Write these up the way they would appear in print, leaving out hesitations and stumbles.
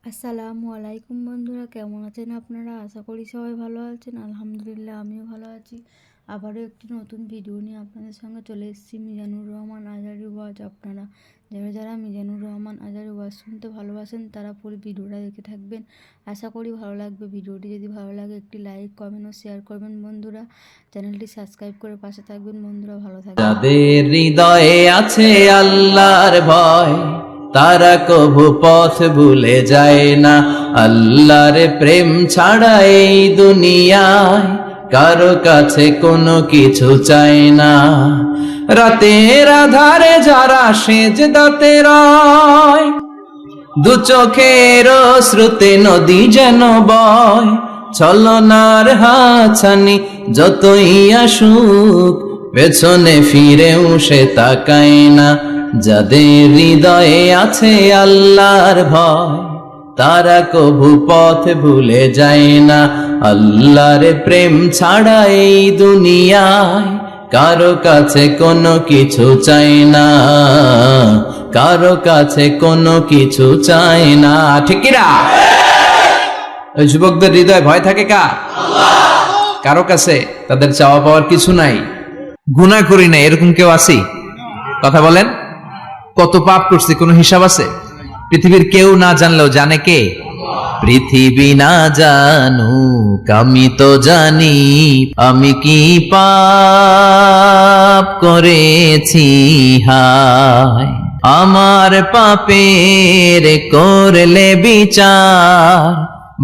আসসালামু আলাইকুম বন্ধুরা, কেমন আছেন আপনারা? আশা করি সবাই ভালো আছেন। আলহামদুলিল্লাহ আমিও ভালো আছি। আবারও একটি নতুন ভিডিও নিয়ে আপনাদের সঙ্গে চলে এসেছি। মিজানুর রহমান আজহারী ওয়াজ। আপনারা যারা যারা মিজানুর রহমান আজহারী ওয়াজ শুনতে ভালোবাসেন তারা পুরো ভিডিওটা দেখে থাকবেন। আশা করি ভালো লাগবে। ভিডিওটি যদি ভালো লাগে একটি লাইক, কমেন্ট ও শেয়ার করবেন বন্ধুরা। চ্যানেলটি সাবস্ক্রাইব করে পাশে থাকবেন বন্ধুরা। ভালো থাকবেন। যাদের হৃদয়ে আছে আল্লাহর ভয়, তারা কভু পথ ভুলে যায় না। আল্লাহর প্রেম ছাড়া এই দুনিয়ায় কারো কাছে কোনো কিছু চায় না। রাতের আধারে যারা সেজদাতে রয়, দু চোখের শ্রুতে নদী যেন বয়। ছলনার হাছানি যতই আসুক, পেছনে ফিরেও সে তাকায় না। যাদের হৃদয়ে আছে আল্লাহর ভয়, তারা কভু পথ ভুলে যায় না। আল্লাহর প্রেম ছাড়া এই দুনিয়ায় কারো কাছে কোনো কিছু চাই না, কারো কাছে কোনো কিছু চাই না। ঠিক কি না? ওই যুবকদের হৃদয়ে ভয় থাকে কার? কারো কাছে তাদের চাওয়া পাওয়ার কিছু নাই। গুনাহ করি না এরকম কেউ আছে? কথা বলেন। কত পাপ করছে কোনো হিসাব আছে? পৃথিবীর কেউ না জানলেও জানে কে? পৃথিবী না জানুক আমি তো জানি, আমি কি পাপ করেছি হায়। আমার পাপের করলে বিচার,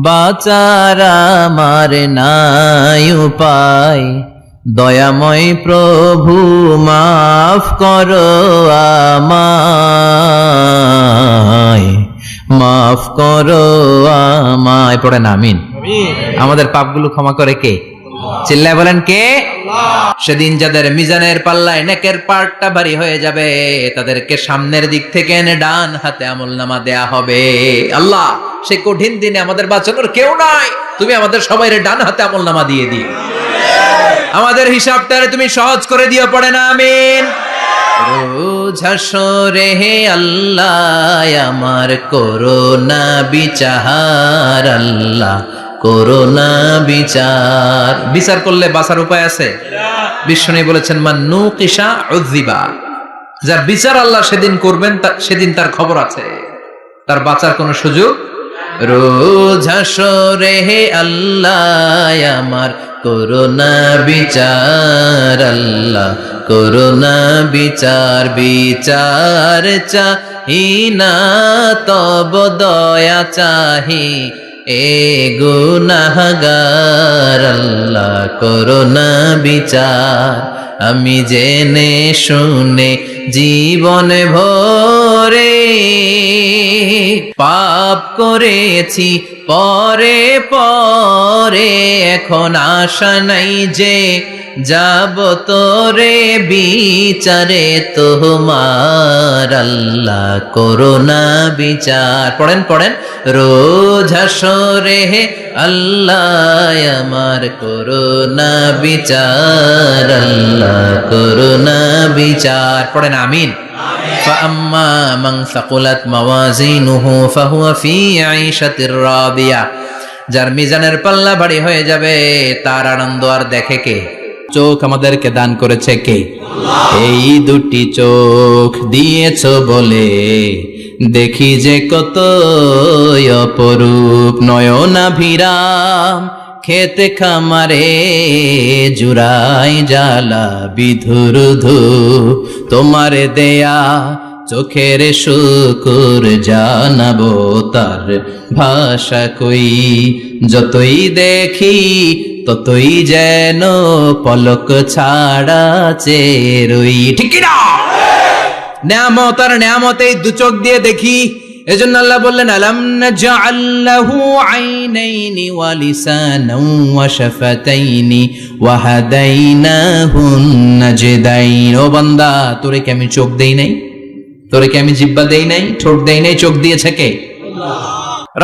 বাঁচার আমার নাই উপায়। দয়াময় প্রভু মাফ করো আমায়, মাফ করো আমায়। পড়েন আমিন। আমাদের পাপগুলো ক্ষমা করে কে? চিল্লায় বলেন কে? সেদিন যাদের মিজানের পাল্লায় নেকের পার্টটা ভারী হয়ে যাবে, তাদেরকে সামনের দিক থেকে এনে ডান হাতে আমলনামা দেয়া হবে। আল্লাহ, সেই কঠিন দিনে আমাদের বাঁচানোর কেউ নাই, তুমি আমাদের সবাইরে ডান হাতে আমলনামা দিয়ে দিও। আমাদের হিসাবটারে তুমি সহজ করে দিও। পড়েন আমিন। রোজ হাসরে হে আল্লাহ আমার করোনা বিচার, আল্লাহ করোনা বিচার। বিচার করলে বাঁচার উপায় আছে? বিশ্বনবী বলেছেন মান নুকিশা উযিবা। যার বিচার আল্লাহ সেদিন করবেন, সেদিন তার খবর আছে, তার বাঁচার কোনো সুযোগ। রোজ হাসরে হে আল্লাহ আমার করোনা বিচার, আল্লাহ করোনা বিচার। বিচার চাহি না তব দয়া চাহি, এ গুনাহগার আল্লাহ করোনা বিচার। আমি জেনে শুনে জীবন ভরে পাপ করেছি পরে পরে, এখন আশা নাই যে যাব তোরে বিচারে তোমার, আল্লাহ করোনা বিচার। পড়েন পড়েন। রোজ হাসরে হে আল্লাহ আমার করোনা বিচার, আল্লাহ করোনা বিচার। পড়েন আমিন। فأما من ثقلت موازينه فهو في عيشة راضية। যার মিজানের পাল্লা ভারী হয়ে যাবে, তার আনন্দ আর দেখে কে? চোখ আমাদেরকে দান করেছে কে? এই দুটি চোখ দিয়েছ বলে দেখি যে কত অপরূপ। নয়নাভিরাম খেতে খামারে জুড়াই জ্বালা বিধুরুধু, তোমার দেয়া চোখের শুকুর জানাবো তার ভাষা কই। যতই দেখি ততই যেন পলক ছাড়া চেরই। ঠিক কি না? নেয়ামত আর নেয়ামতেই দু চোখ দিয়ে দেখি। এজন্য আল্লাহ বললেন আলাম নাজআল লাহু আইনাইনি ওয়া লিসানান ওয়া শাফাতাইনি ওয়া হাদাইনাহুন নাজদাইন। ও বান্দা, তোরে কি আমি চোখ দেই নাই? তোরে কি আমি জিহ্বা দেই নাই? ঠোঁট দেই নাই? চোখ দিয়েছে কে?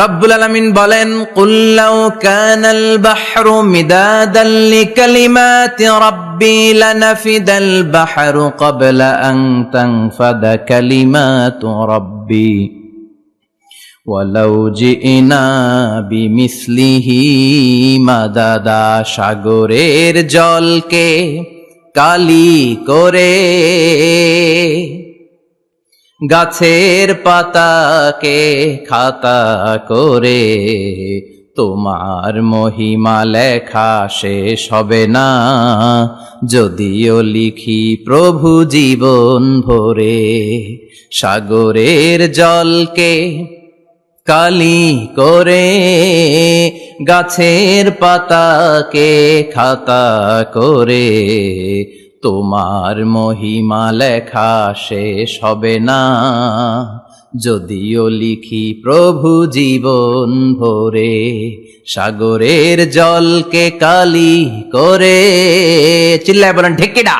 রব্বুল আলামিন বলেন কুল লাউ কানাল বাহরু মিদাদান লিকালিমাতি রাব্বি লানাফিদাল বাহরু ক্বাবলা আন তানফাদা কালিমাতু রাব্বি ওয়ালাউ জিনা বিমিসলিহি মাদাদা, সাগরের জলকে কালি করে, গাছের পাতাকে খাতা করে, তোমার মহিমা লেখা শেষ হবে না, যদিও লিখি প্রভু জীবন ভরে। সাগরের জলকে কালি করে, গাছের পাতাকে খাতা করে, তোমার মহিমা লেখা শেষ হবে না, যদিও লিখি প্রভু জীবন ভরে। সাগরের জলকে কালি করে, চিল্লায় বলেন ঠিক কিনা?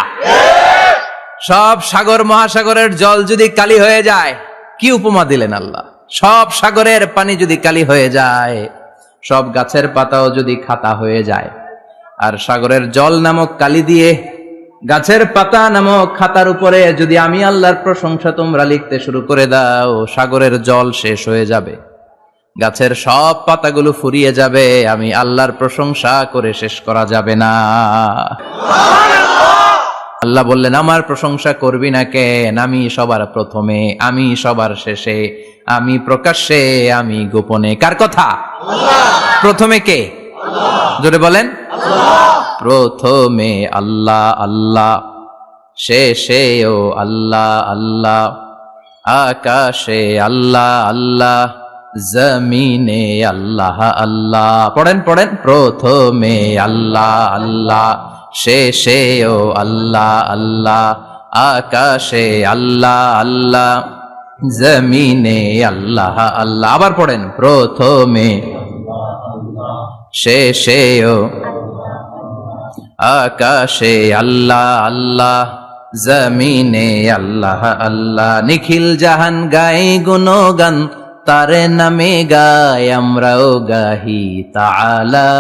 সব সাগর মহাসাগরের জল যদি কালি হয়ে যায়, কি উপমা দিলেন আল্লাহ। সব সাগরের পানি যদি কালি হয়ে যায়, সব গাছের পাতাও যদি খাতা হয়ে যায়, আর সাগরের জল নামক কালি দিয়ে গাছের পাতা নামক খাতার উপরে যদি আমি আল্লাহর প্রশংসা তোমরা লিখতে শুরু করে দাও, সাগরের জল শেষ হয়ে যাবে, গাছের সব পাতাগুলো ফুরিয়ে যাবে, আমি আল্লাহর প্রশংসা করে শেষ করা যাবে না। আল্লাহ বললেন, আমার প্রশংসা করবি না কেন? আমি সবার প্রথমে, আমি সবার শেষে, আমি প্রকাশ্যে, আমি গোপনে। কার কথা? প্রথমে কে? জোরে বলেন। প্রথমে আল্লাহ আল্লাহ, শেষেও আল্লাহ আল্লাহ, আকাশে আল্লাহ আল্লাহ, জমিনে আল্লাহ আল্লাহ। পড়েন পড়েন। প্রথমে আল্লাহ আল্লাহ, শেষেও আল্লাহ আল্লাহ, আকাশে আল্লাহ আল্লাহ, জমিনে আল্লাহ আল্লাহ। আবার পড়েন। প্রথমে শেষেও আকাশে আল্লাহ আল্লাহ, জমিনে আল্লাহ আল্লাহ। নিখিল জাহান গাই গুণগান, তার নামে গায় আমরাও গাহি তাআলা,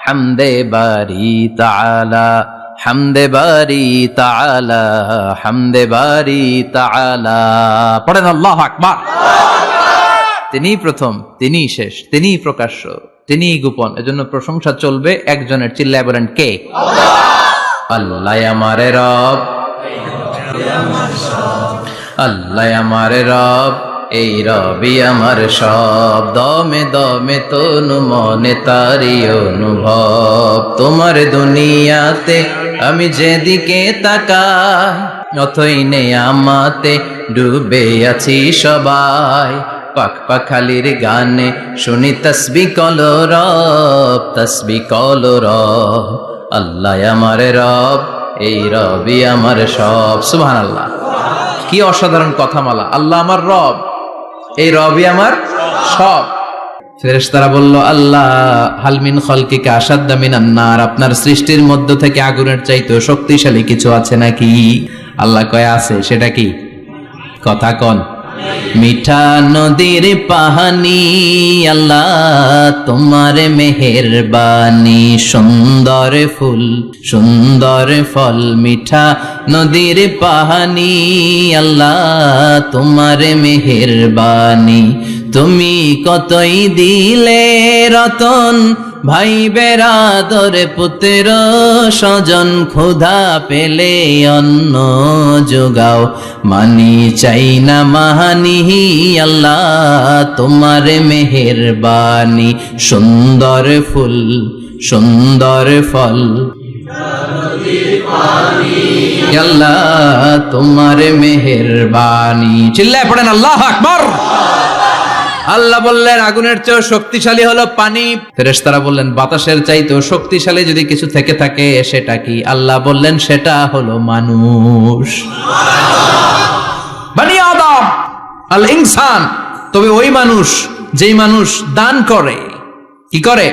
হামদে বারি তাআলা, হামদে বারি তাআলা, হামদে বারি তাআলা। পড়েন আল্লাহু আকবার। তিনি প্রথম, তিনি শেষ, তিনি প্রকাশ্য, তিনি গোপন, এজন্য প্রশংসা চলবে একজনের। চিল্লায় বলেন কে? আল্লাহ আমারে রব, আল্লাহ আমারে রব, এই রবি আমার সব, দমে দমে তনু মনে তারি অনুভব। তোমার দুনিয়াতে আমি যেদিকে তাকাই, অথই নেই আমাতে ডুবে আছি সবাই। পাখ পাখালির গানে শুনি তসবি কলরব, তসবি কলরব। আল্লাহ আমার রব, এই রবি আমার সব। সুবহানাল্লাহ। কি অসাধারণ কথামালা। আল্লাহ আমার রব, এই রবি আমার সব। ফেরেশতারা বলল, আল্লাহ হালমিন খলকিকা আসাদ্দা মিনান নার, আপনার সৃষ্টির মধ্য থেকে আগুনের চাইতেও শক্তিশালী কিছু আছে নাকি? আল্লাহ কয় আছে। সেটা কি? কথা কন। মিঠা নদীর পাহানি, আল্লাহ তোমার মেহেরবানি। সুন্দর ফুল সুন্দর ফল, মিঠা নদীর পাহানি, আল্লাহ তোমার মেহেরবানি। তুমি কতই দিলে রতন, ভাই বেরাদর পুত্র স্বজন। ক্ষুধা পেলে অন্ন যোগাও, মানি চাই না মাহানি, আল্লাহ তোমার মেহেরবানি। সুন্দর ফুল সুন্দর ফল, আল্লাহ তোমার মেহেরবানি। চিল্লায় পড়েন আল্লাহু আকবার। আল্লাহ বললেন, আগুনের চেয়েও শক্তিশালী হলো পানি। ফেরেশতারা বললেন, বাতাসের চাইতেও শক্তিশালী যদি কিছু থেকে থাকে সেটা কি? আল্লাহ বললেন, সেটা হলো মানুষ। বনি আদম, আল ইনসান। তবে ওই মানুষ যেই মানুষ দান করে। কি করে?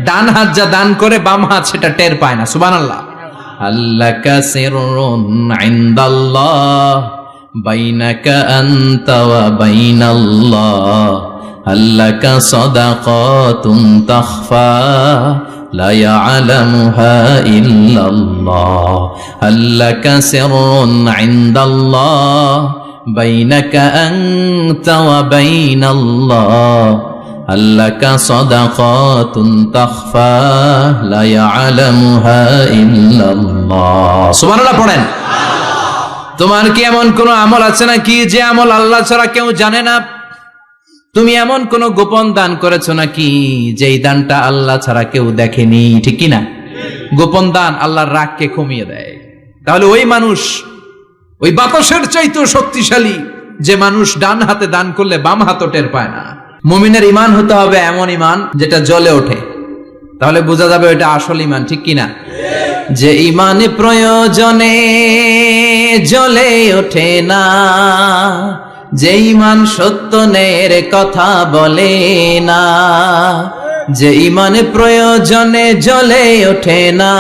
ডান হাত যা দান করে, বাম হাত সেটা টের পায় না। সুবহানাল্লাহ। আল্লাহ কাসিরুন ইনদাল্লাহ, বাইনাকা আনতা ওয়া বাইনাল্লাহ। আল্লাকা সাদাকাতুন তাখফা, লা ইয়ালামুহা ইল্লাল্লাহ। আল্লাকা সিররুন ইনদাল্লাহ, বাইনাকা আনতা ওয়া বাইনাল্লাহ আল্লাকা সাদাকাতুন তাখফা লা ইয়ালামুহা ইল্লাল্লাহ। সুবহানাল্লাহ পড়েন। তোমার কি এমন কোন আমল আছে নাকি যে আমল আল্লাহ ছাড়া কেউ জানে না? তুমি এমন কোন গোপন দান করেছো নাকি যেই দানটা আল্লাহ ছাড়া কেউ দেখেনি? ঠিক কি না? গোপন দান আল্লাহর রাগকে কমিয়ে দেয়। তাহলে ওই মানুষ ওই বাতাসের চাইতেও শক্তিশালী যে মানুষ ডান হাতে দান করলে বাম হাতও টের পায় না। মুমিনের ঈমান হতে হবে এমন ঈমান যেটা জ্বলে ওঠে, তাহলে বোঝা যাবে ওটা আসল ঈমান। ঠিক কি না? যে ঈমান প্রয়োজনে জ্বলে ওঠে না, যে ঈমান সত্যের কথা বলে না, যে ঈমান প্রয়োজনে জ্বলে ওঠে না,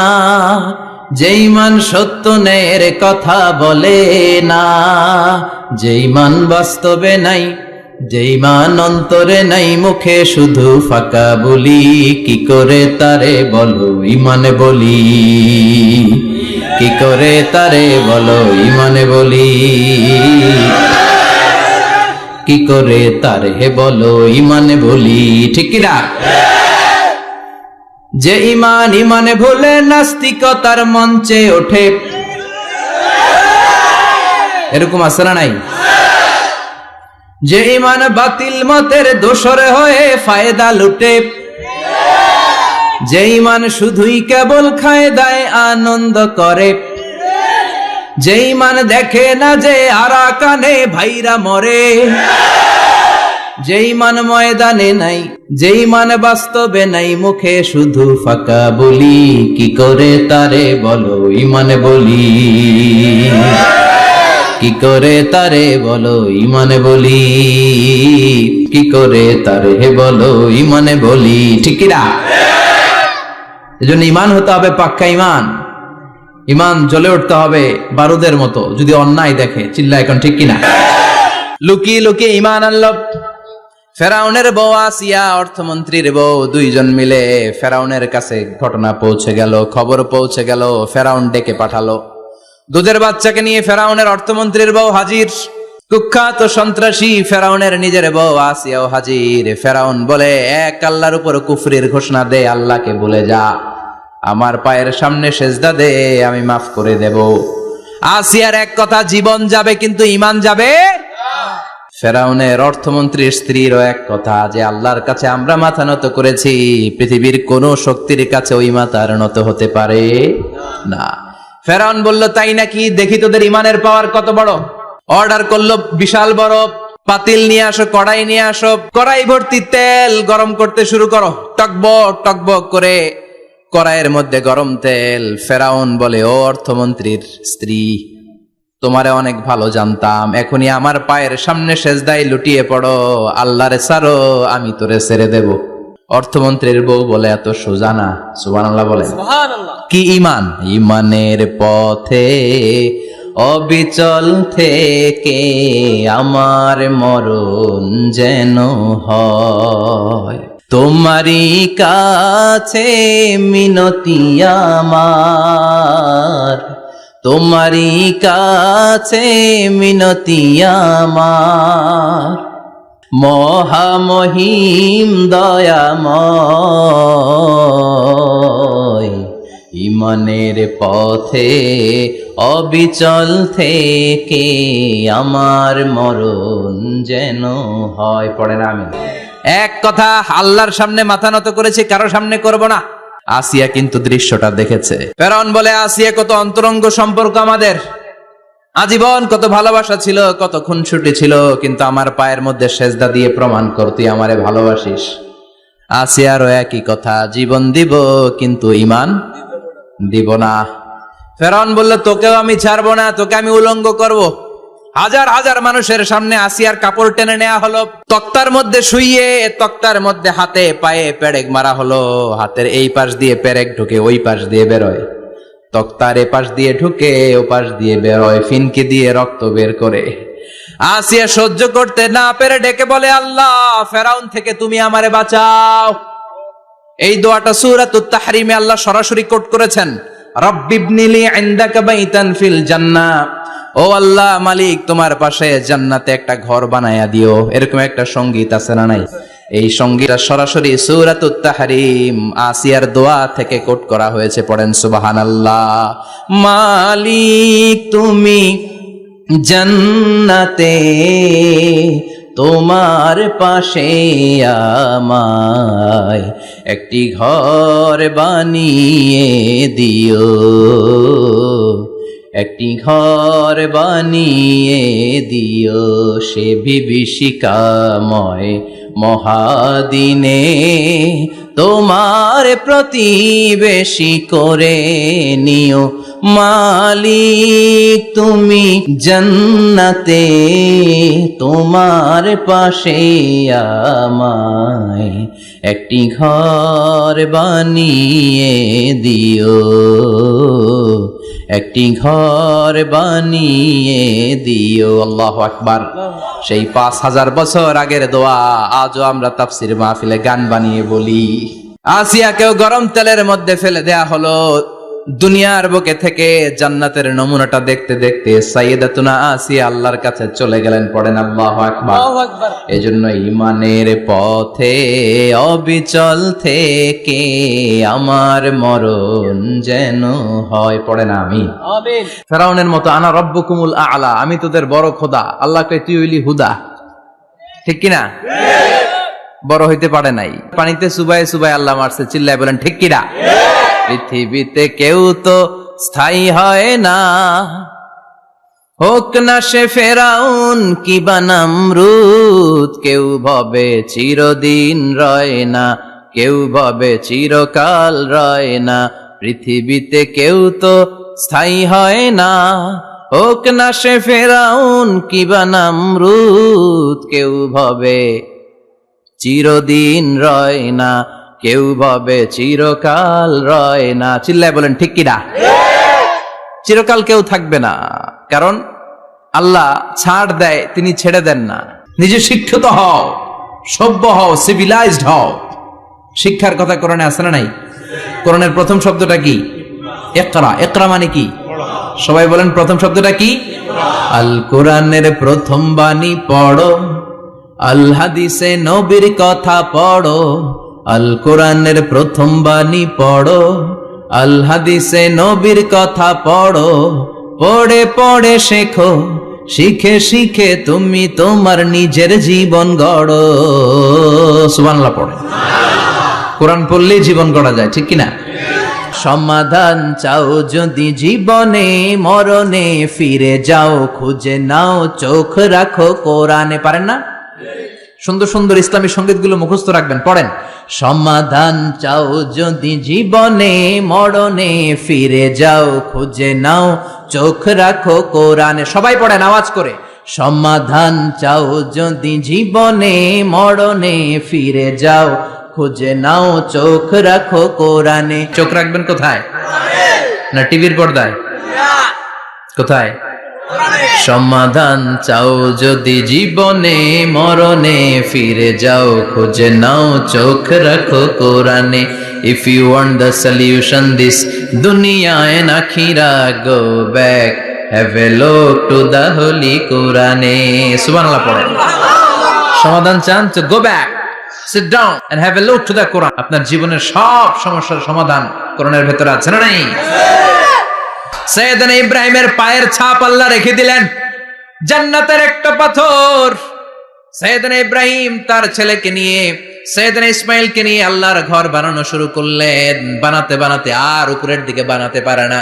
যে ঈমান সত্যের কথা বলে না, যে ঈমান বাস্তবে নাই, যে ঈমান অন্তরে নাই, মুখে শুধু ফাঁকা বলি, কি করে তারে বলো ঈমানে বলি, কি করে তারে বলো ঈমানে বলি, কি করে তারে বলো ঈমানে বলি। ঠিক কি না? যে ঈমান ঈমানে ভুলে নাস্তিকতার মঞ্চে ওঠে, এরকম আছে না নাই? যে ঈমান বাতিল মতের দোসর হয়ে ফায়দা লুটে, যে ঈমান শুধুই কেবল খায় দায় আনন্দ করে, যে ঈমান দেখে না যে আরাকানে ভাইরা মরে, যে ঈমান ময়দানে নাই, যে ঈমান বাস্তবে নাই, মুখে শুধু ফাঁকা বলি, কি করে তারে বলো ঈমানে বলি, কি করে তারে বলো ঈমানে বলি, কি করে তারে বলো ঈমানে বলি। ঠিক কি না? এজন্য ঈমান হতে হবে পাক্কা ঈমান। ঈমান জ্বলে উঠতে হবে বারুদের মতো, যদি অন্যায় দেখে চিল্লা এখন। ঠিক কিনা? লুকিয়ে লুকিয়ে ঈমান আনলো। ফেরাউনের বউ আসিয়া, অর্থমন্ত্রীর বউ, দুইজন মিলে ফেরাউনের কাছে ঘটনা পৌঁছে গেল, খবর পৌঁছে গেল। ফেরাউন ডেকে পাঠালো। দুধের বাচ্চাকে নিয়ে ফেরাউনের অর্থমন্ত্রীর বউ হাজির। কুখ্যাত সন্ত্রাসী ফেরাউনের নিজের বউ আসিয়াও হাজির। ফেরাউন বলে, এক আল্লাহর উপর কুফরির ঘোষণা দে, আল্লাহকে ভুলে যা, আমার পায়ের সামনে সেজদা দে, আমি মাফ করে দেব। আসিয়ার এক কথা, জীবন যাবে কিন্তু ঈমান যাবে। ফেরাউনের অর্থমন্ত্রীর স্ত্রীরও এক কথা, যে আল্লাহর কাছে আমরা মাথা নত করেছি, পৃথিবীর কোন শক্তির কাছে ওই মাথার নত হতে পারে না। ফেরাউন বলল, তাই নাকি? দেখি তোদের ঈমানের পাওয়ার কত বড়। অর্ডার করলো, বিশাল বড় পাতিল নিয়ে আসো, কড়াই নিয়ে আসো, কড়াই ভর্তি তেল গরম করতে শুরু করো। টকবক টকবক করে কড়াইয়ের মধ্যে গরম তেল। ফেরাউন বলে, ও অর্থমন্ত্রীর স্ত্রী, তোমারে অনেক ভালো জানতাম, এখনই আমার পায়ের সামনে সেজদায় লুটিয়ে পড়ো, আল্লাহরে ছাড়ো, আমি তোরে ছেড়ে দেব। অর্থমন্ত্রীর বউ বলে, এত সোজা না। সুবহানাল্লাহ বলেন। কি ঈমান? ঈমানের পথে অবিচল থেকে আমার মরণ যেন হয়, তোমারই কাছে মিনতি আমার, তোমারই কাছে মিনতি আমার, মহামহিম দয়াময়, ঈমানের পথে অবিচল থেকে আমার মরণ যেন হয়। পড়েন আমিন। এক কথা, আল্লাহর সামনে মাথা নত করেছি, কারো সামনে করব না। আসিয়া কিন্তু দৃশ্যটা দেখেছে। ফেরাউন বলে, আসিয়া, কত অন্তরঙ্গ সম্পর্ক আমাদের, আজীবন কত ভালোবাসা ছিল, কত খুনসুটি ছিল, কিন্তু আমার পায়ের মধ্যে সেজদা দিয়ে প্রমাণ কর তুই আমারে ভালোবাসিস। আসিয়ারও একই কথা, জীবন দিব কিন্তু ঈমান দিব না। ফেরাউন বলল, তোকেও আমি ছাড়বো না, তোকে আমি উলঙ্গ করব। হাজার হাজার মানুষের সামনে আসিয়ার কাপড় টেনে নেওয়া হলো, তক্তার মধ্যে শুইয়ে তক্তার মধ্যে হাতে পায়ে পেরেক মারা হলো। হাতের এই পাশ দিয়ে পেরেক ঢুকে ওই পাশ দিয়ে বেরোয়, তক্তার এ পাশ দিয়ে ঢুকে ও পাশ দিয়ে বেরোয়, ফিনকি দিয়ে রক্ত বের করে। আসিয়া সহ্য করতে না পেরে ডেকে বলে, আল্লাহ, ফেরাউন থেকে তুমি আমারে বাঁচাও। এই দোয়াটা সূরাতুত তাহরিমে আল্লাহ সরাসরি কোট করেছেন, রব্বিবনিলি ইনদাকা বাইতান ফিল জান্নাহ, ও ও আল্লাহ মালিক, তোমার পাশে জান্নাতে একটা ঘর বানায়া দিও। এরকম একটা সঙ্গীত আছে না নাই? এই সঙ্গীতটা সরাসরি সূরাতুত তাহরিম আসিয়ার দোয়া থেকে কোট করা হয়েছে, পড়েন সুবহানাল্লাহ। মালিক তুমি জান্নাতে তোমার পাশে আমায় একটি ঘর বানিয়ে দিও, একটি ঘর বানিয়ে দিও, সে বিভীষিকাময় মহাদিনে তোমার প্রতিবেশী করে নিও। মালিক তুমি জান্নাতে তোমার পাশে আমায় একটি ঘর বানিয়ে দিও, একটি ঘর বানিয়ে দিও। আল্লাহু আকবার। সেই 5000 বছর আগের দোয়া আজও আমরা তাফসীর মাহফিলে গান বানিয়ে বলি। আসিয়াকেও গরম তেলের মধ্যে ফেলে দেয়া হলো। দুনিয়ার বুকে থেকে জান্নাতের নমুনাটা দেখতে দেখতে সাইয়েদাতুনা আসিয়া আল্লাহর কাছে চলে গেলেন, পড়েন আল্লাহু আকবার। এজন্য ঈমানের পথে অবিচল থেকে আমার মরণ যেন হয়, পড়েন আমিন। ফেরাউনের মতো আনা রব্বুকুমুল আ'লা, আমি তোদের বড় খোদা। আল্লাহ কয় তুই হইলি হুদা, ঠিক কিনা? বড় হইতে পারে নাই, পানিতে সুবাই সুবাই আল্লাহ মারছে, চিল্লায় বলেন ঠিক কিনা? পৃথিবীতে কেউ তো স্থায়ী হয় না, হোক না সে ফেরাউন কিবা নমরুদ, কেউ ভাবে চিরদিন রয় না, কেউ ভাবে চিরকাল রয় না। পৃথিবীতে কেউ তো স্থায়ী হয় না, হোক না সে ফেরাউন কিবা নমরুদ, কেউ ভাবে চিরদিন রয় না, কেউ ভাবে চিরকাল রয় না। চিল্লায় বলেন ঠিক কিনা? চিরকাল কেউ থাকবে না, কারণ আল্লাহ ছাড় দেয়, তিনি ছেড়ে দেন না। নিজে শিক্ষিত হও, সভ্য হও, সিভিলাইজড হও। শিক্ষার কথা কোরআনে আছে না নাই? কোরআনের প্রথম শব্দটা কি? ইকরা। ইকরা মানে কি? সবাই বলেন প্রথম শব্দটা কি? আল কোরআনের প্রথম বাণী পড়ো, আল হাদিসে নবীর কথা পড়ো। আল কোরআনের প্রথম বাণী পড়ো, আল হাদিসে নবীর কথা পড়ো। পড়ে পড়ে শেখো, শিখে শিখে তুমি তোমার নিজের জীবন গড়ো। সুবহানাল্লাহ পড়ে। কোরআন পড়লেই জীবন গড়া যায়, ঠিক কিনা? সমাধান চাও যদি জীবনে, মরণে ফিরে যাও, খুঁজে নাও, চোখ রাখো কোরআনে। পারেন না? সুন্দর সুন্দর ইসলামী সঙ্গীতগুলো মুখস্থ রাখবেন, পড়েন। সমাধান চাও যদি জীবনে, মরণে ফিরে যাও, খুঁজে নাও, চোখ রাখো কোরআনে। সবাই পড়েন আওয়াজ করে। সমাধান চাও যদি জীবনে, মরণে ফিরে যাও, খুঁজে নাও, চোখ রাখো কোরআনে। চোখ রাখবেন কোথায়? না টিভির পর্দায়? কোথায়? সমাধান চাও যদি জীবনে, মরণে ফিরে যাও, খুঁজে নাও, চোখ রাখো কোরআনে। If you want the solution this dunya and akhira, go back, have a look to the holy Quran. সুবহানাল্লাহ পড়েন। সমাধান চান তো go back, sit down and have a look to the Quran. আপনার জীবনের সব সমস্যার সমাধান কোরআনের ভেতরে আছে না নাই? সাইয়েদনা ইব্রাহিমের পায়ের ছাপ আল্লাহ রেখে দিলেন জান্নাতের একটা পাথর। সাইয়েদনা ইব্রাহিম তার ছেলেকে নিয়ে, সাইয়েদনা ইসমাইলকে নিয়ে আল্লাহর ঘর বানানো শুরু করলেন। বানাতে বানাতে আর উপরের দিকে বানাতে পারে না,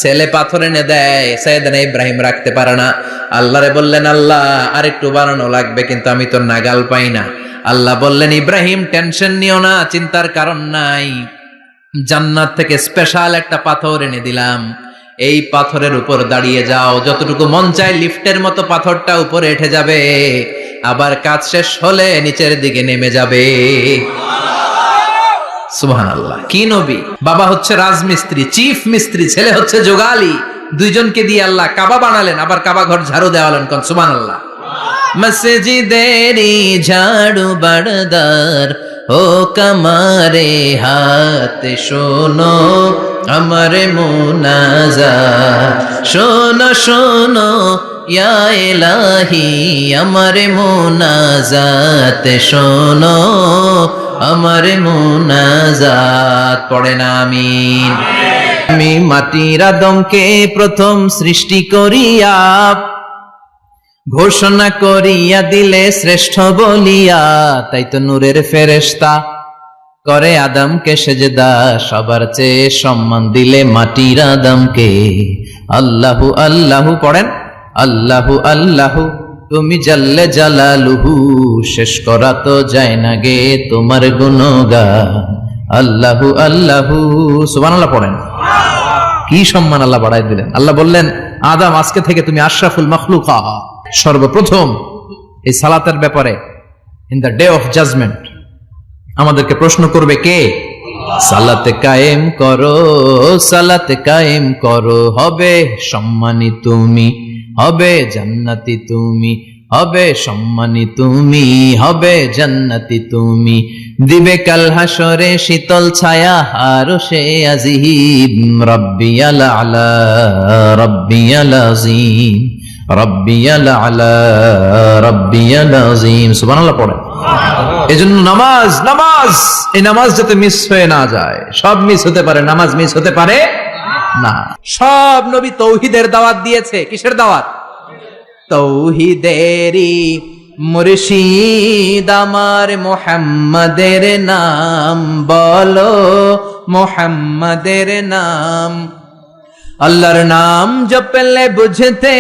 ছেলে পাথর এনে দেয়, সাইয়েদনা ইব্রাহিম রাখতে পারে না। আল্লাহরে বললেন, আল্লাহ আর একটু বানানো লাগবে, কিন্তু আমি তো নাগাল পাই না। আল্লাহ বললেন, ইব্রাহিম টেনশন নিও না, চিন্তার কারণ নাই, জান্নাত থেকে স্পেশাল একটা পাথর এনে দিলাম, এই পাথরের উপর দাঁড়িয়ে যাও, যতটুকু মন চায় লিফটের মতো পাথরটা উপরে উঠে যাবে, আবার কাজ শেষ হলে নিচের দিকে নেমে যাবে। সুবহানাল্লাহ। কি নবী! বাবা হচ্ছে রাজমিস্ত্রি, চিফ মিস্ত্রি, ছেলে হচ্ছে যোগালী। দুইজনকে দিয়ে আল্লাহ কাবা বানালেন, আবার কাবা ঘর ঝাড়ু দেওয়ালেন। কোন সুবহানাল্লাহ। মসজিদেরি ঝাড়ু বারদার ও কামারে হাত শোনো আমার মুনাজাত, শোনো শোনো ইয়া ইলাহি আমার মুনাজাত, শোনো আমার মুনাজাত। পড়েন আমিন। আমি মাটির আদমকে প্রথম সৃষ্টি করিয়া ঘোষণা করিয়া দিলে শ্রেষ্ঠ বলিয়া, তাই তো নূরের ফেরেশতা করে আদমকে সেজদা, সবার চেয়ে সম্মান দিলে মাটির আদমকে। আল্লাহু আল্লাহু পড়েন, আল্লাহু আল্লাহু তুমি জাল্লে জালালুহু, শেষ করা তো যায় না গে তোমার গুণগান। আল্লাহু আল্লাহু সুবহানাল্লাহ পড়েন। কি সম্মান আল্লাহ বাড়াই দিলেন। আল্লাহ বললেন, আদম আজকে থেকে তুমি আশরাফুল মাখলুকা। সর্বপ্রথম এই সালাতের ব্যাপারে in the day of judgement আমাদেরকে প্রশ্ন করবে কে? সালাতে কায়েম করো, সালাতে কায়েম করো, হবে সম্মানী তুমি, হবে জান্নাতি তুমি, হবে সম্মানী তুমি, হবে জান্নাতি তুমি। দিবে কাল হাসরে শীতল ছায়া আরশে আজিম, রব্বিয়াল আলা রব্বিয়াল আযীম, রব্বিয়াল আলা রব্বিয়াল আযীম। সুবহানাল্লাহ পড়ে। এজন্য নামাজ, নামাজ, এই নামাজ যাতে মিস হয়ে না যায়। সব মিস হতে পারে, নামাজ মিস হতে পারে না। সব নবী তৌহিদের দাওয়াত দিয়েছে। কিসের দাওয়াত? তৌহিদেরই মুর্শিদ আমার মুহাম্মাদের নাম বলো, মুহাম্মাদের নাম। আল্লাহর নাম জপলে বুঝতে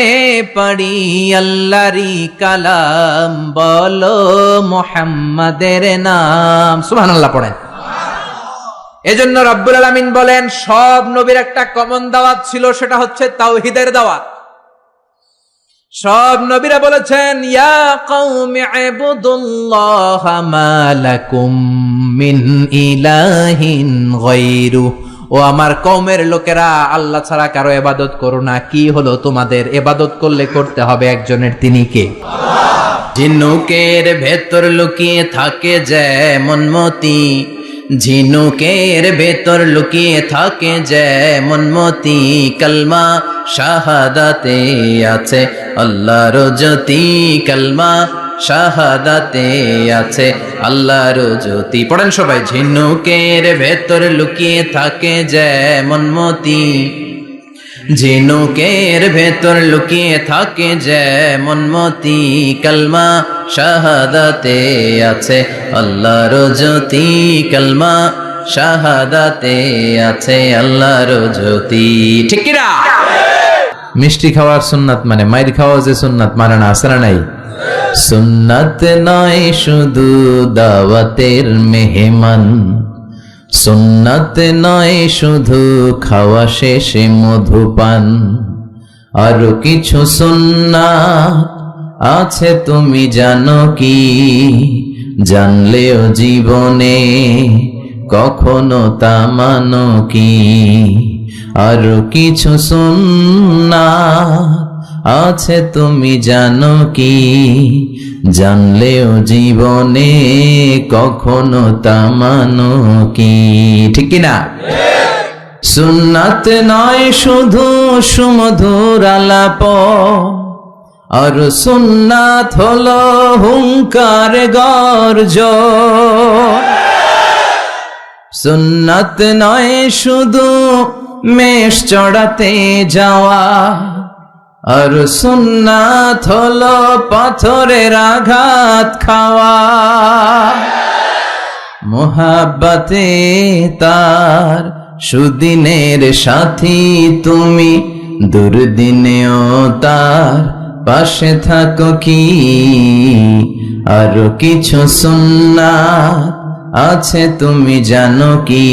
পারি আল্লাহরই কালাম, বলো মুহাম্মাদের নাম। সুবহানাল্লাহ পড়েন। এজন্য রব্বুল আলামিন বলেন, সব নবীর একটা কমন দাওয়াত ছিল, সেটা হচ্ছে তাওহীদের দাওয়াত। সব নবীরা বলেছেন, ইয়া কওমি ইবুদুল্লাহা মা লাকুম মিন ইলাহিন গায়রু, ও আমার কওমের লোকেরা আল্লাহ ছাড়া কারো ইবাদত করো না। কি হলো তোমাদের? ইবাদত করলে করতে হবে একজনের, তিনি কে? ঝিনুকের ভেতর লুকিয়ে থাকে যেমন মতি, ঝিনুকের ভেতর লুকিয়ে থাকে যেমন মতি, কালমা শাহাদাতে আছে আল্লাহর জ্যোতি, কালমা শাহাদাতে আছে আল্লাহর জ্যোতি। পড়েন সবাই। ঝিনুকের ভেতর লুকিয়ে থাকে যেমন মতি, ঝিনুকের ভেতর লুকিয়ে থাকে যেমন মতি, কালমা শাহাদাতে আছে আল্লাহর জ্যোতি, কালমা শাহাদাতে আছে আল্লাহর জ্যোতি। ঠিক কি না? মিষ্টি খাওয়ার সুন্নাত মানে মাইর খাওয়া যে সুন্নাত মানে না, আছে না নাই? সুন্নাত নয় শুধু দাওয়াতের মেহমান, সুন্নাত নয় শুধু খাওয়া শেষে মধুপান, আরো কিছু সুন্নাত আছে তুমি জানো কি? জানলেও জীবনে কখনো তা মানো কি? আরো কিছু সুন্নাত আছে তুমি জানো কি? জানলেও জীবনে কখনো তা মানো কি? ঠিক কিনা? সুন্নাত নয় শুধু সুমধুর আলাপ, আর সুন্নাত হলো হুঙ্কার গর্জন। সুন্নাত নয় শুধু মেষ চড়াতে যাওয়া, আর সুন্নাত হলো পাথরের আঘাত খাওয়া। মোহাব্বতে তার সুদিনের সাথী তুমি, দুর্দিনেও তার পাশে থাকো কি? আরো কিছু সুন্নাত আছে তুমি জানো কি?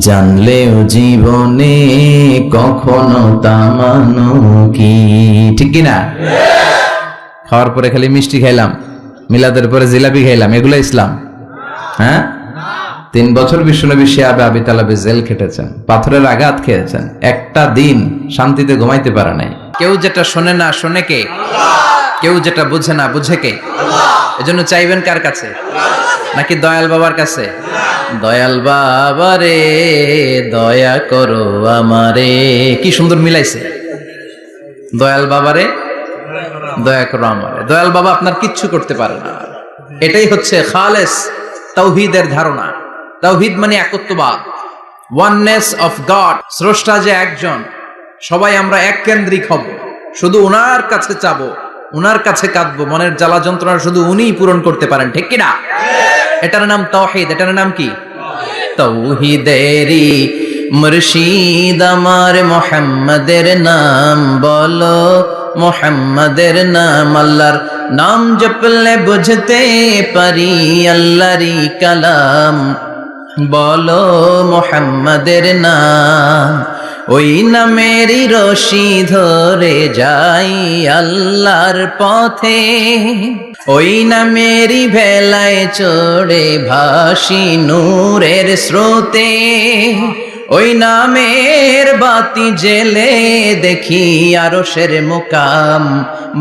জানলেও জীবনে কখনো তা মানো কি? ঠিক কিনা? খাওয়ার পরে খালি মিষ্টি খাইলাম, মিলাদের পরে জিলাপি খাইলাম, এগুলো ইসলাম? হ্যাঁ, 3 বছর বিশ্বনবী শিয়াবে আবি তালেবে জেল খেটেছেন, পাথরের আঘাত খেয়েছেন, একটা দিন শান্তিতে ঘুমাইতে পারে নাই। কেউ যেটা শোনে না শোনে কে? কেউ যেটা বুঝে না বুঝে কে? এজন্য চাইবেন কার কাছে? নাকি দয়াল বাবার কাছে? দয়াল বাবারে দয়া করো আমারে, কি সুন্দর মিলাইছে, দয়াল বাবারে দয়া করো আমারে। দয়াল বাবা আপনার কিচ্ছু করতে পারে না। এটাই হচ্ছে খালেস তাওহীদের ধারণা। তাওহীদ মানে একত্ববাদ, ওয়াননেস অফ গড। স্রষ্টা যে একজন, সবাই আমরা এক কেন্দ্রিক হব, শুধু উনার কাছে চাবো, উনার কাছে কাঁদবো, মনের জ্বালা যন্ত্রণা শুধু উনিই পূরণ করতে পারেন, ঠিক কিনা? এটার নাম তাওহীদ। এটার নাম কি? তাওহীদেরই মুর্শিদ আমার মুহাম্মাদের নাম বলো, মুহাম্মাদের নাম। আল্লাহর নাম জপলে বুঝতে পারি আল্লাহরই কালাম, বলো মুহাম্মাদের নাম। ওই নামেরই রশি ধরে যাই আল্লাহর পথে, ওই নামেরই ভেলায় চড়ে ভাসি নূরের স্রোতে, ওই নামের বাতি জেলে দেখি আরশের মুকাম,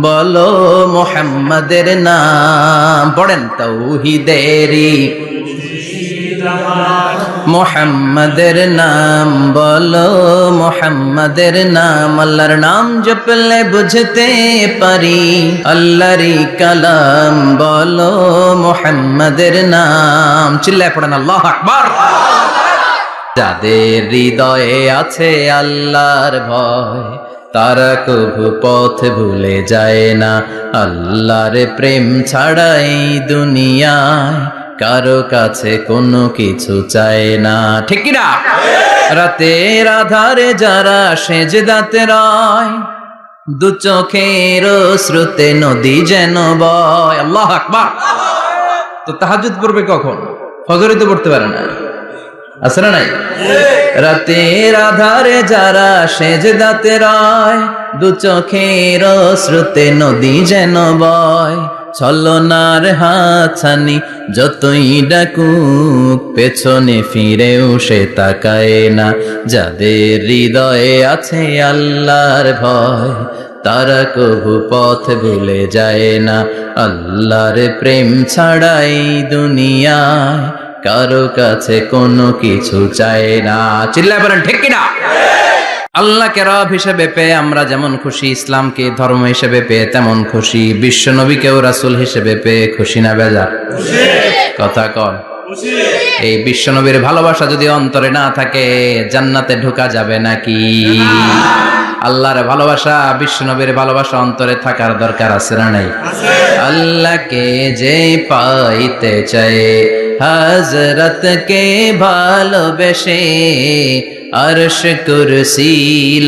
বলো মুহাম্মাদের নাম। পড়েন তাওহীদেরই মুহাম্মাদের নাম বলো, মুহাম্মাদের নাম। আল্লাহর নাম জপলে বুঝতে পারি আল্লাহরই কালাম, বলো মুহাম্মাদের নাম। চিল্লায় পড়েন আল্লাহু আকবার। যাদের হৃদয়ে আছে আল্লাহর ভয়, তারা কভু পথ ভুলে যায় না। আল্লাহর প্রেম ছাড়া এই দুনিয়ায় কারো কাছে কোনো কিছু চায় না, ঠিক কিনা? রাতের আধারে যারা সেজদাতে রয়, দু চোখের শ্রুতে নদী যেন বয়। আল্লাহু আকবার। তো তাহাজ্জুদ পড়বে কখন? ফজরে তো পড়তে পারে না, আছে না নাই? রাতের আধারে যারা সেজদাতে রয়, দু চোখের শ্রুতে নদী যেন বয়। ছলনার হাতছানি যতই ডাকুক, পেছনে ফিরেও সে তাকায় না। যাদের হৃদয়ে আছে আল্লাহর ভয়, তারা কভু পথ ভুলে যায় না। আল্লাহর প্রেম ছাড়াই দুনিয়ায় কারো কাছে কোনো কিছু চায় না। চিল্লায় বলেন ঠিক কিনা? আল্লাহকে রব হিসেবে পেয়ে আমরা যেমন খুশি, ইসলামকে ধর্ম হিসেবে পেয়ে তেমন খুশি, বিশ্ব নবীকেও রাসূল হিসেবে পেয়ে খুশি না বেজা? কথা কন। এই বিশ্ব নবীর ভালোবাসা যদি অন্তরে না থাকে, জান্নাতে ঢোকা যাবে নাকি? আল্লাহর ভালোবাসা, বিশ্ব নবীর ভালোবাসা অন্তরে থাকার দরকার আছে না নাই? আল্লাহকে যে পাইতে চায়, হযরতকে ভালোবেসে, আরশ কুরসি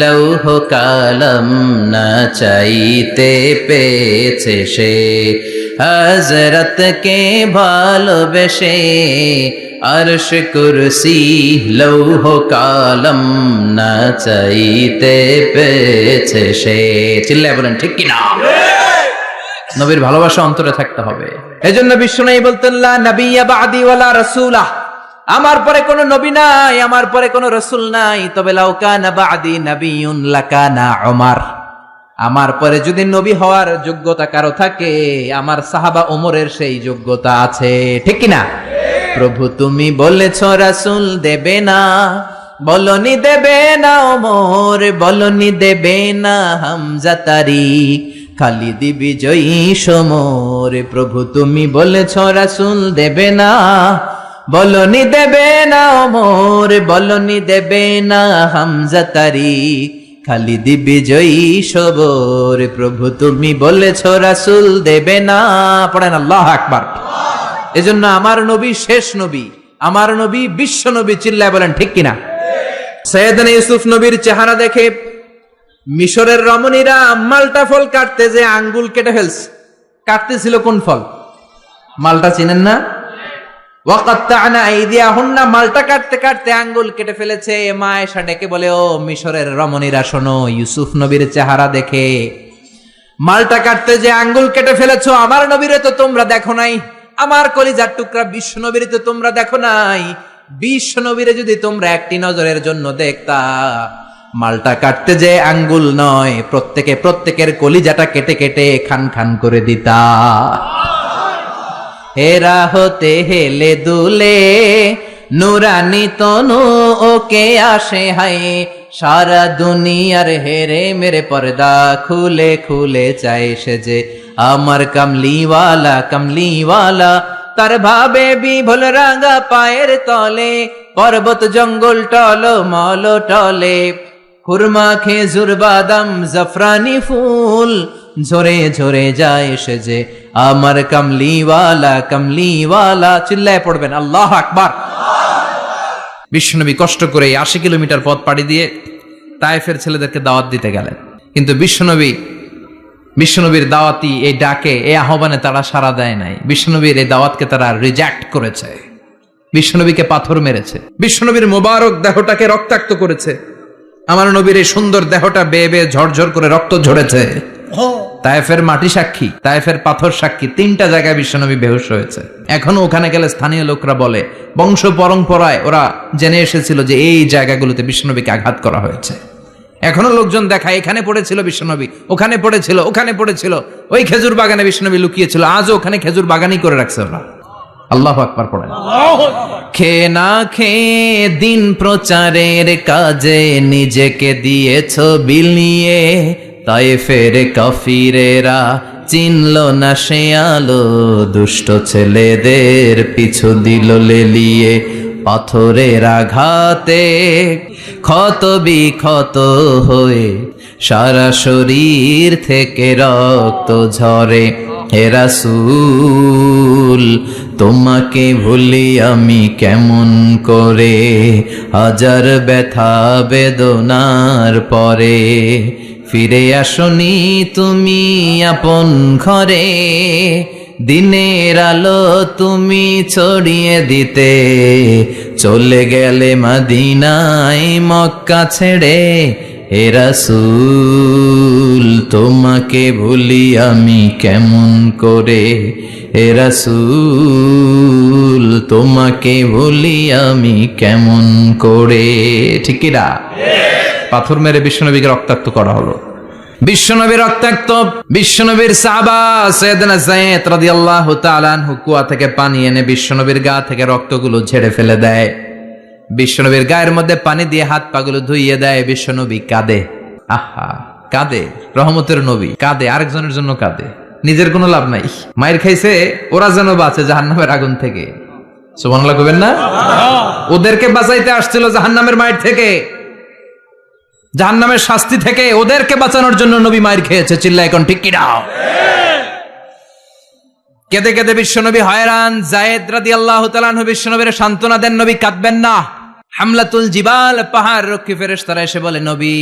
লৌহ কালাম না চাইতে পেয়েছে সে। হযরতকে ভালোবেসে, আরশ কুরসি লৌহ কালাম না চাইতে পেয়েছে সে। চিল্লায় বলেন ঠিক কিনা? নবীর ভালোবাসা অন্তরে থাকতে হবে। এজন্য বিশ্বনবী বলতেন, লা নাবিয়্যা বা'দি ওয়ালা রাসূলা, আমার পরে কোনো নবী নাই, আমার পরে কোনো রাসূল নাই। তবে লাউ কানা বা'দি নাবিয়্যুন লাকানা উমর, আমার পরে যদি নবী হওয়ার যোগ্যতা কারো থাকে, আমার সাহাবা ওমরের সেই যোগ্যতা আছে, ঠিক কি না? প্রভু তুমি বলেছ রাসূল দেবে না, বলনি দেবে না ওমর, বলনি দেবে না হামজা তারিক, খালিদ বিজয়ী সমর। প্রভু তুমি বলেছ রাসূল দেবে না, বলনি দেবে না ওমর, বলনি দেবে না হামজা তারিক, খালিদ বিজয়ী সবর। প্রভু তুমি বলেছ রাসূল দেবে না। পড়েন আল্লাহু আকবার। এজন্য আমার নবী শেষ নবী, আমার নবী বিশ্ব নবী। চিল্লায় বলেন ঠিক কিনা? সৈয়দনা ইউসুফ নবীর চেহারা দেখে মিশরের রমণীরা মালটা ফল কাটতে যে আঙ্গুল কেটে ফেলছে। কাটতেছিল কোন ফল? মালটা চিনেন না? ওয়াকাত্তা'না আইদিয়াহুন্না, মালটা কাটতে কাটতে আঙ্গুল কেটে ফেলেছে। মা আয়েশা ডেকে বলে, ও মিশরের রমণীরা শোনো, ইউসুফ নবীর চেহারা দেখে মালটা কাটতে যে আঙ্গুল কেটে ফেলেছো, আমার নবীরে তো তোমরা দেখো নাই, আমার কলিজার টুকরা বিশ্ব নবীরে তো তোমরা দেখো নাই। বিশ্ব নবীরে যদি তোমরা একটি নজরের জন্য দেখতা, মালটা কাটতে যে আঙ্গুল নয়, প্রত্যেকের কলিজাটা কেটে কেটে খান খান করে দিতা। হেরা হতে হেলে দুলে, নুরানি তনু ওকে আসে হায়, সারা দুনিয়ার হেরে মেরে পর্দা খুলে খুলে চায় সে যে আমার কামলিওয়ালা কামলিওয়ালা। তার ভাবে বিভোল রাঙা পায়ের তলে, পর্বত জঙ্গল টল মল টলে, খুরমা খেজুর বাদাম জাফরানি ফুল ঝরে ঝরে যায় সে যে আমার কামলিওয়ালা কামলিওয়ালা। চিল্লায় পড়বেন আল্লাহু আকবার। বিশ্বনবী কষ্ট করে 80 কিলোমিটার পথ পাড়ি দিয়ে তায়েফের ছেলেদেরকে দাওয়াত দিতে গেলেন, কিন্তু বিশ্বনবীর দাওয়াতি এই ডাকে, এই আহ্বানে তারা সাড়া দেয় নাই। বিশ্বনবীর এই দাওয়াতকে তারা রিজেক্ট করেছে, বিশ্বনবীকে পাথর মেরেছে, বিশ্বনবীর মোবারক দেহটাকে রক্তাক্ত করেছে। আমার নবীর এই সুন্দর দেহটা বেয়ে বেয়ে ঝরঝর করে রক্ত ঝরেছে। তায়েফের মাটি সাক্ষী, তায়েফের পাথর সাক্ষী, 3টা জায়গায় বিশ্বনবী বেহুশ হয়েছে। এখনো ওখানে গেলে স্থানীয় লোকরা বলে, বংশ পরম্পরায় ওরা জেনে এসেছিল যে এই জায়গাগুলোতে বিশ্বনবীকে আঘাত করা হয়েছে। এখনো লোকজন দেখায় এখানে পড়েছিল বিশ্বনবী, ওখানে পড়েছিল, ওখানে পড়েছিল, ওই খেজুর বাগানে বিশ্বনবী লুকিয়েছিল, আজও ওখানে খেজুর বাগানই করে রাখছে ওরা। আল্লাহু আকবার পড়েন। খেয়ে না খেয়ে দিন প্রচারের কাজে নিজেকে দিয়েছ বিলিয়ে, তায়েফের কাফিরেরা চিনল না সে আলো, দুষ্ট ছেলেদের পিছু দিল লেলিয়ে, পাথরের আঘাতে ক্ষত বিক্ষত হয়ে সারা শরীর থেকে রক্ত ঝরে। হে রাসূল তোমাকে ভুলি আমি কেমন করে, হাজার ব্যথা বেদনার পরে, ফিরে আসনি তুমি আপন ঘরে, দিনের আলো তুমি ছড়িয়ে দিতে, চলে গেলে মদিনায় মক্কা ছেড়ে। হে রাসূল তোমাকে ভুলি আমি কেমন করে, হে রাসূল তোমাকে ভুলি আমি কেমন করে। ঠিক কি না? পাথর মেরে বিশ্বনবীকে রক্তাক্ত করা হলো। বিশ্বনবী রক্তাক্ত, বিশ্বনবীর সাহাবা সাইয়েদনা যায়েদ রাদিয়াল্লাহু তাআলা আনহু কুয়া থেকে পানি এনে বিশ্বনবীর গা থেকে রক্তগুলো ঝেড়ে ফেলে দেয়, বিশ্বনবীর গায়ের মধ্যে পানি দিয়ে হাত পাগুলো ধুইয়ে দেয়। বিশ্বনবী কাঁদে, আহা কাঁদে, রহমতের নবী কাঁদে, আরেকজনের জন্য কাঁদে, নিজের কোনো লাভ নাই। মায়ের খাইছে, ওরা যেন বাঁচে জাহান্নামের আগুন থেকে। সুবহানাল্লাহ কইবেন না? ওদেরকে বাঁচাইতে আসছিল জাহান্নামের মায়ের থেকে, জাহান্নামের শাস্তি থেকে, ওদেরকে বাঁচানোর জন্য নবী মায়ের খেয়েছে। চিল্লায় এখন ঠিক কি না? কেঁদে কেঁদে বিশ্বনবী হয়রান। যায়েদ রাদিয়াল্লাহু তাআলা আনহু বিশ্বনবীর সান্ত্বনা দেন, নবী কাঁদবেন না। হামলাতুল জিবাল, পাহাড় রক্ষী ফেরেশতারা এসে বলে, নবী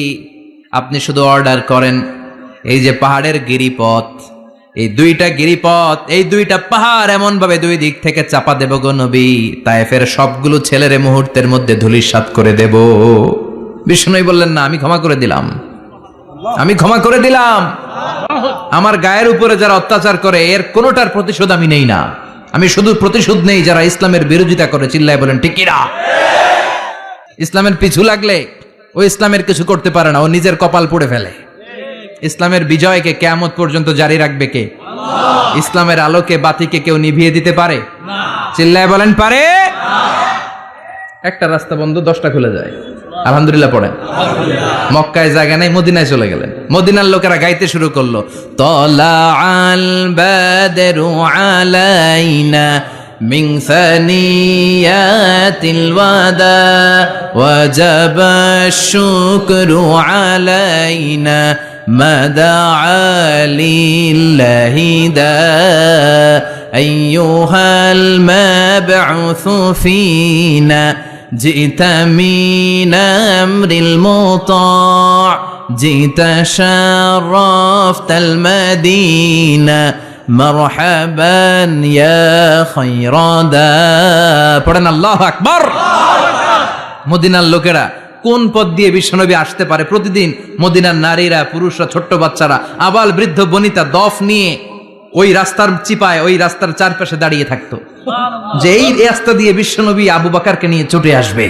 আপনি শুধু অর্ডার করেন, এই যে পাহাড়ের গিরিপথ, এই 2টা গিরিপথ, এই 2টা পাহাড় এমন ভাবে 2 দিক থেকে চাপা দেব গো নবী, তায়েফের সবগুলো ছেলেরে মুহূর্তের মধ্যে ধূলিসাৎ করে দেব। বিষ্ণুই বললেন, না আমি ক্ষমা করে দিলাম, আমি ক্ষমা করে দিলাম। আমার গায়ের উপরে যারা অত্যাচার করে এর কোনোটার প্রতিশোধ আমি নেই না, আমি শুধু প্রতিশোধ নেই যারা ইসলামের বিরোধিতা করে। চিল্লায় বলেন ঠিক কি না? ইসলামের পিছু লাগলে ও ইসলামের কিছু করতে পারে না, ও নিজের কপাল পুড়ে ফেলে। ইসলামের বিজয়কে কিয়ামত পর্যন্ত জারি রাখবে কে? আল্লাহ। ইসলামের আলোকে বাতিকে কেউ নিভিয়ে দিতে পারে না? চিল্লায় বলেন পারে না। একটা রাস্তা বন্ধ, 10টা খুলে যায়। আলহামদুলিল্লাহ পড়েন। মক্কায় জায়গা নাই, মদিনায় চলে গেলেন। মদিনার লোকেরা গাইতে শুরু করলো, তলা আল বাদরু আলাইনা মিন সানিয়াতিল ওয়াদা ওয়াজাবা শুকরু আলাইনা মাদা লিল্লাহি দা আইয়ুহাল মাবউসু ফিনা جئت من أمر المطاع جئت شرفت المدينة مرحبا يا خير دا পড়েন আল্লাহু আকবার। মদিনার লোকেরা কোন পথ দিয়ে বিশ্বনবী আসতে পারে? প্রতিদিন মদিনার নারীরা, পুরুষরা, ছোট্ট বাচ্চারা, আবাল বৃদ্ধ বনিতা দফ নিয়ে ওই রাস্তার চিপায়, ওই রাস্তার চারপাশে দাঁড়িয়ে থাকতো যে এই রাস্তা দিয়ে বিশ্বনবী আবু বকরকে নিয়ে ছুটে আসবে।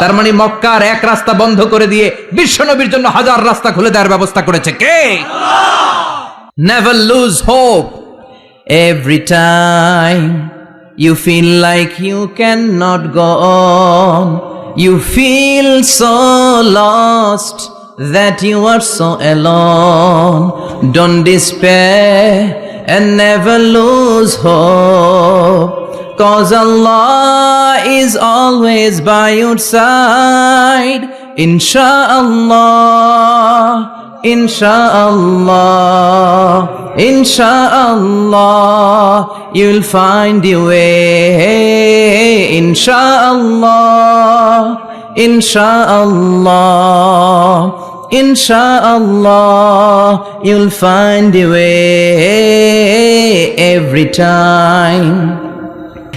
তার মানে মক্কার এক রাস্তা বন্ধ করে দিয়ে বিশ্বনবীর জন্য হাজার রাস্তা খুলে দেওয়ার ব্যবস্থা করেছে কে? Never lose hope. Every time you feel like you cannot go on, you feel so lost that you are so alone. Don't despair and never lose hope, 'cause Allah is always by your side. Insha'Allah, Insha'Allah, Insha'Allah, you'll find your way. Insha'Allah, Insha'Allah, Insha'Allah, you'll find your way. Every time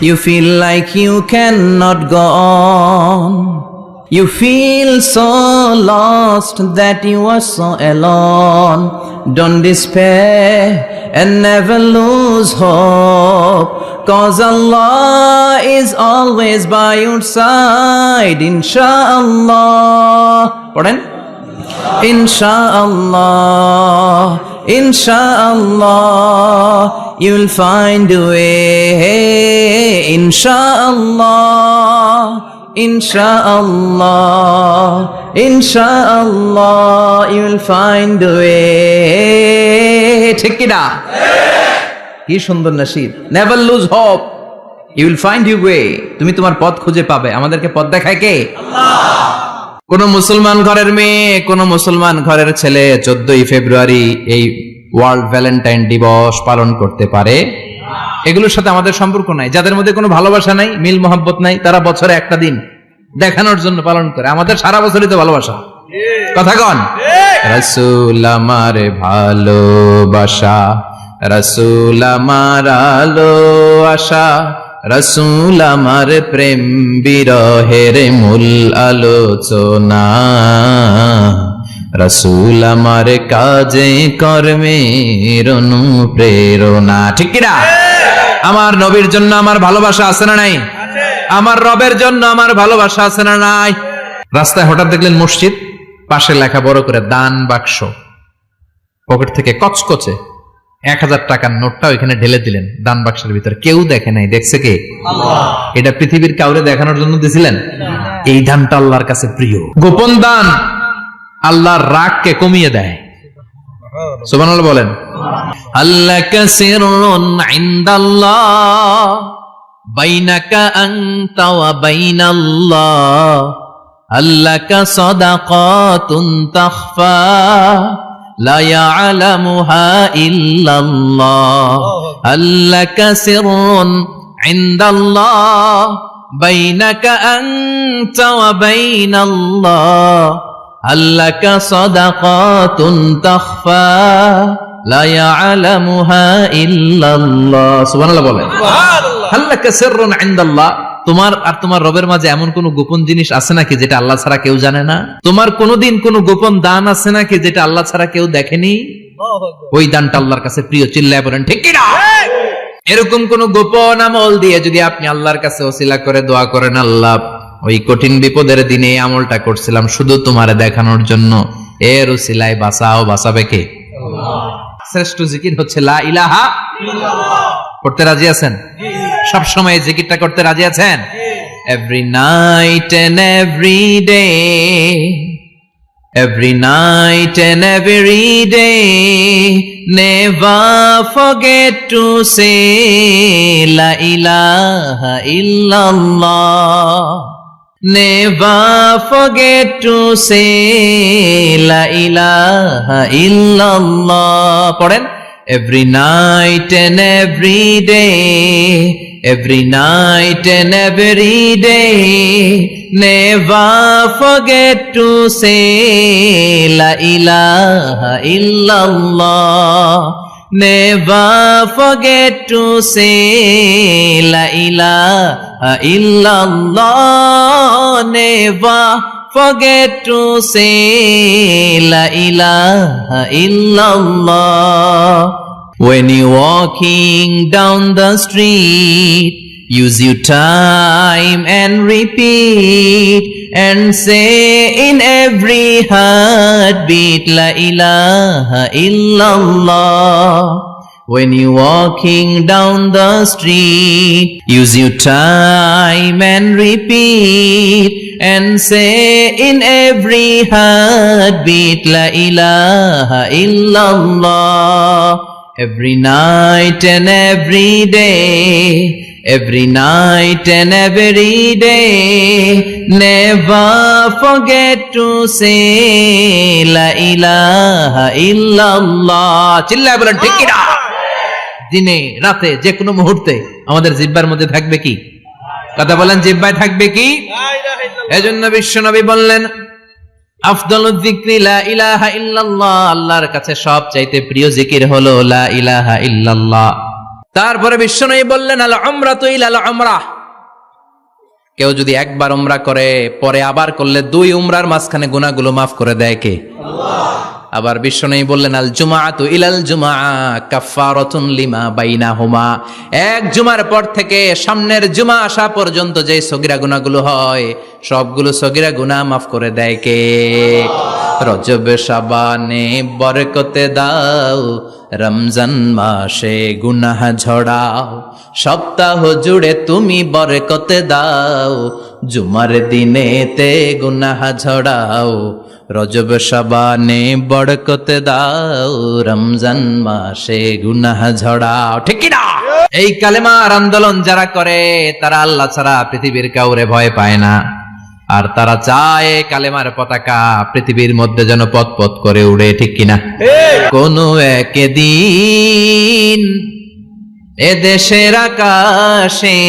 you feel like you cannot go on, you feel so lost that you are so alone. Don't despair and never lose hope, 'cause Allah is always by your side. Insha'Allah, পড়েন, Insha'Allah, Insha'Allah, you'll find a way. Insha'Allah, Insha'Allah, Insha'Allah, you'll find a way. ঠিক কি না? কি সুন্দর নসিব। Never lose hope, you will find your way. তুমি তোমার পথ খুঁজে পাবে। আমাদেরকে পথ দেখায় কে? আল্লাহ। কোন মুসলমান ঘরের মেয়ে, কোন মুসলমান ঘরের ছেলে 14ই ফেব্রুয়ারি এই ওয়ার্ল্ড ভ্যালেন্টাইন দিবস পালন করতে পারে? এগুলোর সাথে আমাদের সম্পর্ক নাই। যাদের মধ্যে কোনো ভালোবাসা নাই, মিল মোহাব্বত নাই, তারা বছরে একটা দিন দেখানোর জন্য পালন করে। আমাদের সারা বছরই তো ভালোবাসা। কথা কন, রাসূল আমার ভালোবাসা, রাসূল আমার আলো আশা, রাসূল আমার প্রেম বিরহের মূল আলোচনা, রাসূল আমার কাজে কর্মের অনুপ্রেরণা। ঠিক কি না? আমার নবীর জন্য আমার ভালোবাসা আছে না নাই? আমার রবের জন্য আমার ভালোবাসা আছে না নাই? রাস্তায় হঠাৎ দেখলেন মসজিদ, পাশে লেখা বড় করে দান বাক্স, পকেট থেকে কচকচে 1000 টাকার নোটটা ওইখানে ঢেলে দিলেন দান বাক্সের ভিতরে। কেউ দেখে নাই, দেখছে কে? আল্লাহ। এটা পৃথিবীর কাউরে দেখানোর জন্য দিছিলেন? এই দানটা আল্লাহর কাছে প্রিয়। গোপন দান আল্লাহর রাগকে কমিয়ে দেয়। সুবহানাল্লাহ বলেন। আল্লাকা সিররুন ইনদাল্লাহ বাইনাকা আনতা ওয়া বাইনাল্লাহ, আল্লাকা সাদাকাতুন তাখফা লা ইয়ালামুহা ইল্লাল্লাহ, আল্লাকা সিররুন ইনদাল্লাহ বাইনাকা আনতা ওয়া বাইনাল্লাহ, আল্লাকা সাদাকাতুন তাখফা লা ইয়ালামুহা ইল্লাল্লাহ। সুবহানাল্লাহ বলেন। সুবহানাল্লাহ। আল্লাকা সিররুন ইনদাল্লাহ, তোমার আর তোমার রবের মাঝে এমন কোন গোপন জিনিস আছে নাকি যেটা আল্লাহ ছাড়া কেউ জানে না? তোমার কোনদিন কোন গোপন দান আছে নাকি যেটা আল্লাহ ছাড়া কেউ দেখেনি? ওই দানটা আল্লাহর কাছে প্রিয়। চিল্লায় বলেন ঠিক কি না? এরকম কোন গোপন আমল দিয়ে যদি আপনি আল্লাহর কাছে ওসিলা করে দোয়া করেন, আল্লাহ ওই কঠিন বিপদের দিনে এই আমলটা করছিলাম শুধু তোমারে দেখানোর জন্য, এর ওসিলায় বাঁচাও, বাঁচাবে কে? আল্লাহ। শ্রেষ্ঠ জিকির হচ্ছে লা ইলাহা ইল্লাল্লাহ। করতে রাজি আছেন? সব সময় জিকিরটা করতে রাজি আছেন? Every night and every day, every night and every day, never forget to say la ilaha illallah, never forget to say la ilaha illallah. পড়েন, every night and every day, every night and every day, never forget to say la ilaha illallah, never forget to say la ilaha illallah, never forget to say la ilaha illallah. When you're walking down the street, use your time and repeat and say in every heartbeat la ilaha illallah. When you walking down the street, use your time and repeat and say in every heartbeat, La ilaha illallah. Every night and every day, every night and every day, never forget to say La ilaha illallah. চিল্লায় বলেন ঠিক কি না? দিনে রাতে যে কোনো মুহূর্তে আমাদের জিহ্বার মধ্যে থাকবে কি? কথা বলেন, জিহ্বায় থাকবে কি? এজন্য বিশ্বনবী বললেন আফদালুয যিকরি লা ইলাহা ইল্লাল্লাহ, আল্লাহর কাছে সবচাইতে প্রিয় জিকির হলো লা ইলাহা ইল্লাল্লাহ। তারপরে বিশ্বনবী বললেন আল উমরাতু ইলাল উমরাহ, কেউ যদি একবার উমরা করে পরে আবার করলে 2 উমরার মাঝখানে গুনাহগুলো মাফ করে দেয় কে? আল্লাহ। আবার বিশ্বনবী বললেন আল জুমআতু ইলাল জুমআ কাফফারাতুন লিমা বাইনাহুমা, এক জুমার পর থেকে সামনের জুমা আসা পর্যন্ত যে সগীরা গুনাহগুলো হয় সবগুলো সগীরা গুনাহ মাফ করে দেয় কে? রজব শাবানে বরকতে দাও, রমজান মাসে গুনাহ ঝড়াও, সপ্তাহ জুড়ে তুমি বরকতে দাও, জুমার দিনেতে গুনাহ ঝড়াও, রজব শাবানে বরকতে দাও, রমজান মাসে গুনাহ ঝড়াও। ঠিক কি না? এই কালেমার আন্দোলন যারা করে তারা আল্লাহ ছাড়া পৃথিবীর কাউরে ভয় পায় না, আর তারা চায় কালেমার পতাকা পৃথিবীর মধ্যে যেন পথ পথ করে উড়ে। ঠিক কিনা? কোন একদিন এদেশের আকাশে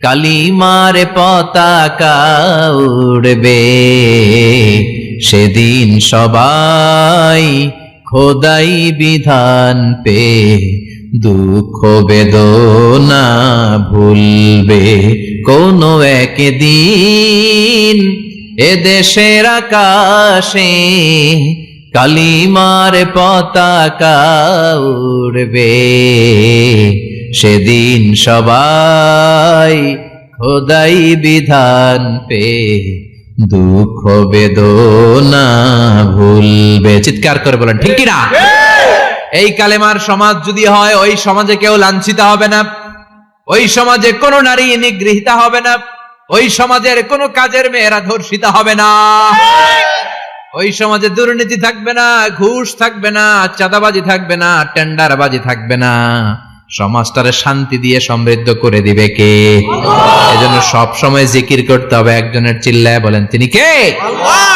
কালিমার পতাকা উড়বে, সেদিন সবাই খোদাই বিধান পে দুঃখ বেদনা ভুলবে। কোন একদিন এদেশের আকাশে কালিমার পতাকা উড়বে, সেদিন সবাই খোদাই বিধান পে দুঃখ বেদনা ভুলবে। চিৎকার করে বলেন ঠিক কি না? এই কালেমার সমাজ যদি হয়, ওই সমাজে কেউ লাঞ্ছিত হবে না, ওই সমাজে কোনো নারী নিগৃহীত হবে না, ওই সমাজের কোনো কাজের মেয়েরা ধর্ষিত হবে না, ওই সমাজে দুর্নীতি থাকবে না, ঘুষ থাকবে না, চাঁদাবাজি থাকবে না, টেন্ডারবাজি থাকবে না। সমাজটারে শান্তি দিয়ে সমৃদ্ধ করে দিবে কে? এজন্য সব সময় জিকির করতে হবে একজনের, চিল্লায় বলেন তিনি কে? আল্লাহ।